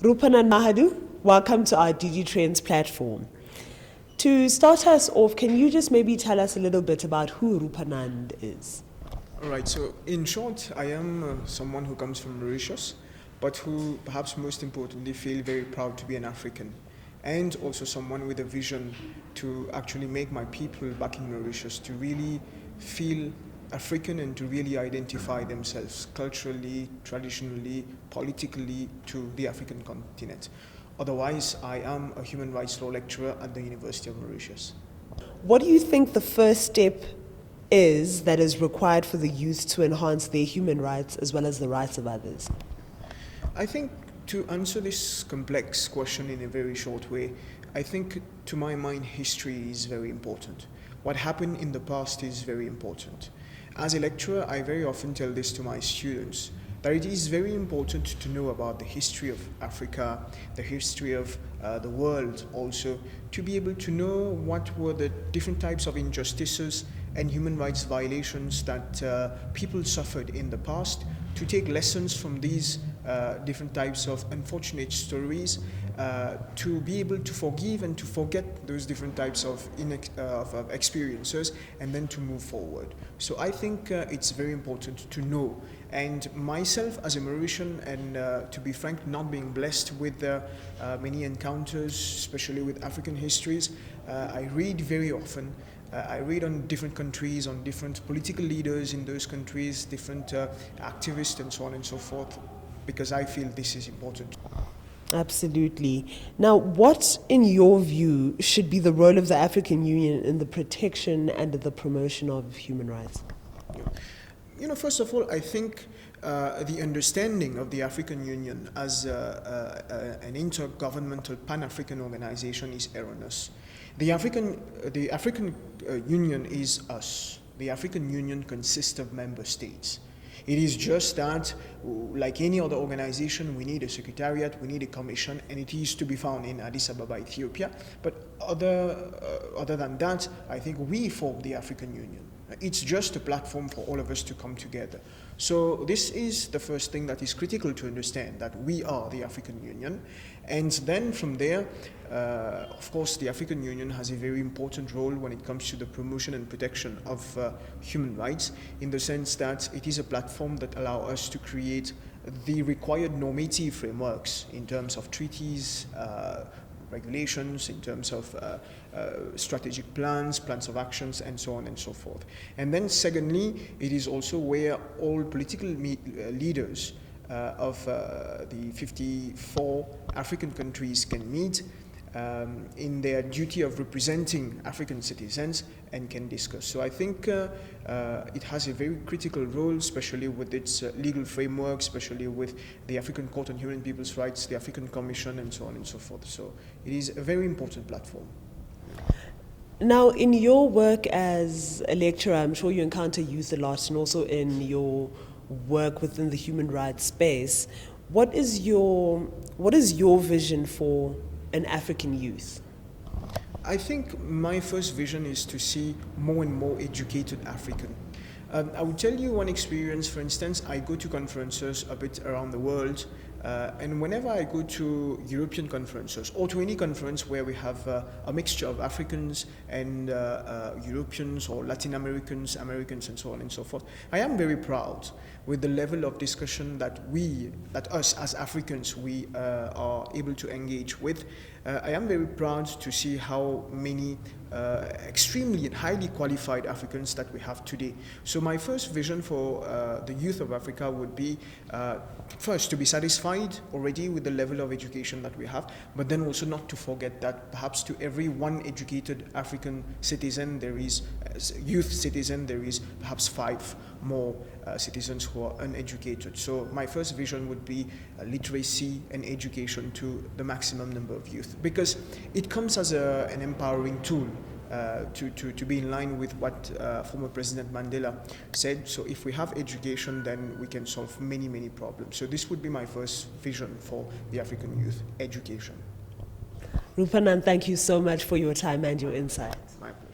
Roopanand Mahadew, welcome to our DGTrends platform. To start us off, can you just maybe tell us a little bit about who Roopanand is? All right, so in short, I am someone who comes from Mauritius, but who perhaps most importantly feel very proud to be an African, and also someone with a vision to actually make my people back in Mauritius to really feel African and to really identify themselves culturally, traditionally, politically to the African continent. Otherwise, I am a human rights law lecturer at the University of Mauritius. What do you think the first step is that is required for the youth to enhance their human rights as well as the rights of others? I think to answer this complex question in a very short way, I think to my mind history is very important. What happened in the past is very important. As a lecturer, I very often tell this to my students, that it is very important to know about the history of Africa, the history of the world also, to be able to know what were the different types of injustices and human rights violations that people suffered in the past, to take lessons from these different types of unfortunate stories, to be able to forgive and to forget those different types of experiences, and then to move forward. So I think it's very important to know. And myself as a Mauritian, and to be frank, not being blessed with many encounters, especially with African histories, I read very often. I read on different countries, on different political leaders in those countries, different activists and so on and so forth, because I feel this is important. Absolutely. Now, what, in your view, should be the role of the African Union in the protection and the promotion of human rights? You know, first of all, I think the understanding of the African Union as an intergovernmental Pan-African organization is erroneous. The African Union is us. The African Union consists of member states. It is just that, like any other organization, we need a secretariat, we need a commission, and it is to be found in Addis Ababa, Ethiopia. But other than that, I think we form the African Union. It's just a platform for all of us to come together. So this is the first thing that is critical to understand, that we are the African Union. And then from there, of course, the African Union has a very important role when it comes to the promotion and protection of human rights, in the sense that it is a platform that allows us to create the required normative frameworks in terms of treaties, regulations, in terms of strategic plans of actions, and so on and so forth. And then secondly, it is also where all political leaders of the 54 African countries can meet in their duty of representing African citizens and can discuss. So I think it has a very critical role, especially with its legal framework, especially with the African Court on Human People's Rights, the African Commission, and so on and so forth. So it is a very important platform. Now, in your work as a lecturer, I'm sure you encounter youth a lot, and also in your work within the human rights space. What is your vision for an African youth? I think my first vision is to see more and more educated African. I will tell you one experience. For instance, I go to conferences a bit around the world, and whenever I go to European conferences or to any conference where we have a mixture of Africans and Europeans or Latin Americans, Americans, and so on and so forth, I am very proud with the level of discussion that us as Africans, we are able to engage with. I am very proud to see how many extremely and highly qualified Africans that we have today. So my first vision for the youth of Africa would be first to be satisfied already with the level of education that we have, but then also not to forget that perhaps to every one educated African citizen, there is youth citizen, there is perhaps 5 more citizens who are uneducated. So my first vision would be literacy and education to the maximum number of youth, because it comes as an empowering tool to be in line with what former President Mandela said. So if we have education, then we can solve many, many problems. So this would be my first vision for the African youth, education. Roopanand, thank you so much for your time and your insights. My pleasure.